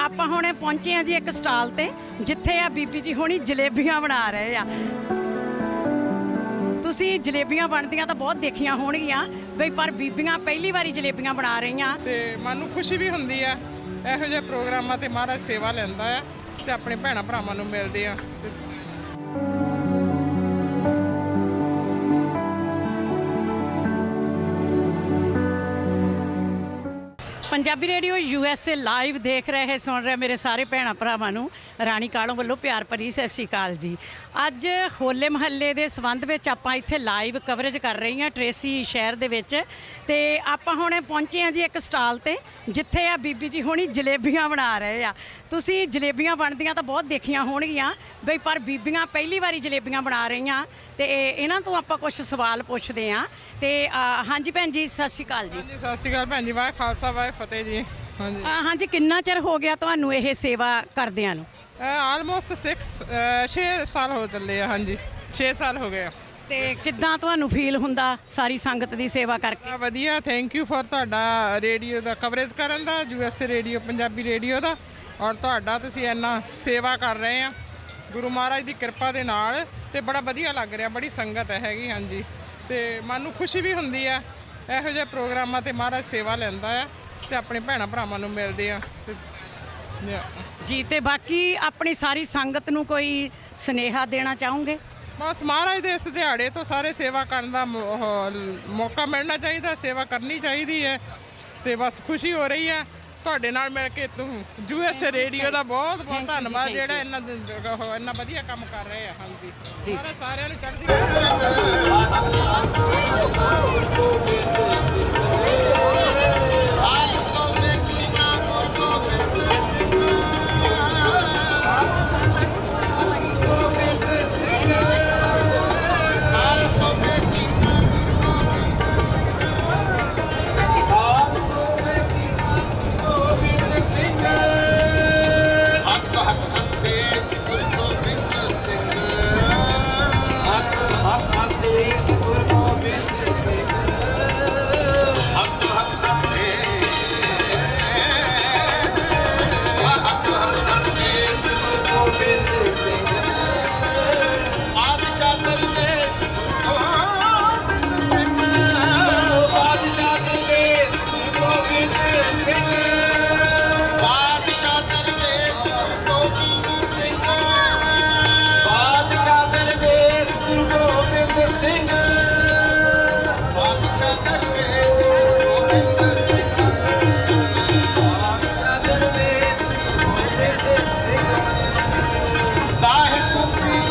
ਆਪਾਂ ਹੁਣੇ ਪਹੁੰਚੇ ਆ ਜੀ ਇੱਕ ਸਟਾਲ ਤੇ ਜਿੱਥੇ ਆ ਬੀਬੀ ਜੀ ਹੋਣੀ ਜਲੇਬੀਆਂ ਬਣਾ ਰਹੇ ਆ। ਤੁਸੀਂ ਜਲੇਬੀਆਂ ਬਣਦੀਆਂ ਤਾਂ ਬਹੁਤ ਦੇਖੀਆਂ ਹੋਣਗੀਆਂ ਬਈ, ਪਰ ਬੀਬੀਆਂ ਪਹਿਲੀ ਵਾਰੀ ਜਲੇਬੀਆਂ ਬਣਾ ਰਹੀਆਂ ਤੇ ਮਨ ਨੂੰ ਖੁਸ਼ੀ ਵੀ ਹੁੰਦੀ ਆ। ਇਹੋ ਜਿਹੇ ਪ੍ਰੋਗਰਾਮਾਂ ਤੇ ਮਹਾਰਾਜ ਸੇਵਾ ਲੈਂਦਾ ਆ ਤੇ ਆਪਣੇ ਭੈਣਾਂ ਭਰਾਵਾਂ ਨੂੰ ਮਿਲਦੇ ਆ। ਪੰਜਾਬੀ ਰੇਡੀਓ USA ਲਾਈਵ ਦੇਖ ਰਹੇ ਸੁਣ ਰਹੇ ਮੇਰੇ ਸਾਰੇ ਭੈਣਾਂ ਭਰਾਵਾਂ ਨੂੰ ਰਾਣੀ ਕਾਲੋਂ ਵੱਲੋਂ ਪਿਆਰ ਭਰੀ ਸਤਿ ਸ਼੍ਰੀ ਅਕਾਲ ਜੀ। ਅੱਜ ਹੋਲੇ ਮਹੱਲੇ ਦੇ ਸੰਬੰਧ ਵਿੱਚ ਆਪਾਂ ਇੱਥੇ ਲਾਈਵ ਕਵਰੇਜ ਕਰ ਰਹੀ ਹਾਂ ਟ੍ਰੇਸੀ ਸ਼ਹਿਰ ਦੇ ਵਿੱਚ, ਤੇ ਆਪਾਂ ਹੁਣੇ ਪਹੁੰਚੇ ਹਾਂ ਜੀ ਇੱਕ ਸਟਾਲ ਤੇ ਜਿੱਥੇ ਆ ਬੀਬੀ ਜੀ ਹੋਣੀ ਜਲੇਬੀਆਂ ਬਣਾ ਰਹੇ ਆ। ਤੁਸੀਂ ਜਲੇਬੀਆਂ ਬਣਦੀਆਂ ਤਾਂ ਬਹੁਤ ਦੇਖੀਆਂ ਹੋਣਗੀਆਂ ਬਈ, ਪਰ ਬੀਬੀਆਂ ਪਹਿਲੀ ਵਾਰੀ ਜਲੇਬੀਆਂ ਬਣਾ ਰਹੀਆਂ ਤੇ ਇਹਨਾਂ ਤੋਂ ਆਪਾਂ ਕੁਝ ਸਵਾਲ ਪੁੱਛਦੇ ਹਾਂ। ਤੇ ਹਾਂਜੀ ਭੈਣ ਜੀ ਸਤਿ ਸ਼੍ਰੀ ਅਕਾਲ ਜੀ। ਹਾਂਜੀ ਸਤਿ ਸ਼੍ਰੀ ਅਕਾਲ ਭੈਣ ਜੀ, ਵਾਹਿ ਖਾਲਸਾ ਵਾਹਿ ਫਤਿਹ ਜੀ। ਹਾਂਜੀ ਹਾਂਜੀ, ਕਿੰਨਾ ਚਿਰ ਹੋ ਗਿਆ ਤੁਹਾਨੂੰ ਇਹ ਸੇਵਾ ਕਰਦਿਆਂ ਨੂੰ? ਆਲਮੋਸਟ 6 ਸਾਲ ਹੋ ਚੱਲੇ ਆ। ਹਾਂਜੀ 6 ਸਾਲ ਹੋ ਗਏ ਆ। ਤੇ ਕਿੱਦਾਂ ਤੁਹਾਨੂੰ ਫੀਲ ਹੁੰਦਾ ਸਾਰੀ ਸੰਗਤ ਦੀ ਸੇਵਾ ਕਰਕੇ? ਵਧੀਆ, ਥੈਂਕ ਯੂ ਫॉर ਤੁਹਾਡਾ ਰੇਡੀਓ ਦਾ ਕਵਰੇਜ ਕਰਨ ਦਾ, USA ਰੇਡੀਓ ਪੰਜਾਬੀ ਰੇਡੀਓ ਦਾ, ਔਰ ਤੁਹਾਡਾ ਤੁਸੀਂ ਇੰਨਾ ਸੇਵਾ ਕਰ ਰਹੇ ਆ ਗੁਰੂ ਮਹਾਰਾਜ ਦੀ ਕਿਰਪਾ ਦੇ ਨਾਲ, ਤੇ ਬੜਾ ਵਧੀਆ ਲੱਗ ਰਿਹਾ, ਬੜੀ ਸੰਗਤ ਹੈਗੀ। ਹਾਂਜੀ ਤੇ ਮਨ ਨੂੰ ਖੁਸ਼ੀ ਵੀ ਹੁੰਦੀ ਆ। ਇਹੋ ਜਿਹੇ ਪ੍ਰੋਗਰਾਮਾਂ ਤੇ ਮਹਾਰਾਜ ਸੇਵਾ ਲੈਂਦਾ ਆ ਤੇ ਆਪਣੇ ਭੈਣਾਂ ਭਰਾਵਾਂ ਨੂੰ ਮਿਲਦੇ ਆ ਜੀ। ਤੇ ਬਾਕੀ ਆਪਣੀ ਸਾਰੀ ਸੰਗਤ ਨੂੰ ਕੋਈ ਸੁਨੇਹਾ ਦੇਣਾ ਚਾਹੋਗੇ? ਬਸ ਮਹਾਰਾਜ ਦੇ ਇਸ ਦਿਹਾੜੇ ਤੋਂ ਸਾਰੇ ਸੇਵਾ ਕਰਨ ਦਾ ਮੌਕਾ ਮਿਲਣਾ ਚਾਹੀਦਾ, ਸੇਵਾ ਕਰਨੀ ਚਾਹੀਦੀ ਹੈ। ਤੇ ਬਸ ਖੁਸ਼ੀ ਹੋ ਰਹੀ ਹੈ ਤੁਹਾਡੇ ਨਾਲ ਮਿਲ ਕੇ। ਤੂੰ USA ਰੇਡੀਓ ਦਾ ਬਹੁਤ ਬਹੁਤ ਧੰਨਵਾਦ ਜਿਹੜਾ ਇੰਨਾ ਵਧੀਆ ਕੰਮ ਕਰ ਰਹੇ ਆ। ਹਾਂਜੀ ਜੀ, ਸਾਰਿਆਂ ਨੂੰ ਚੜ੍ਹਦੀ ਕਲਾ।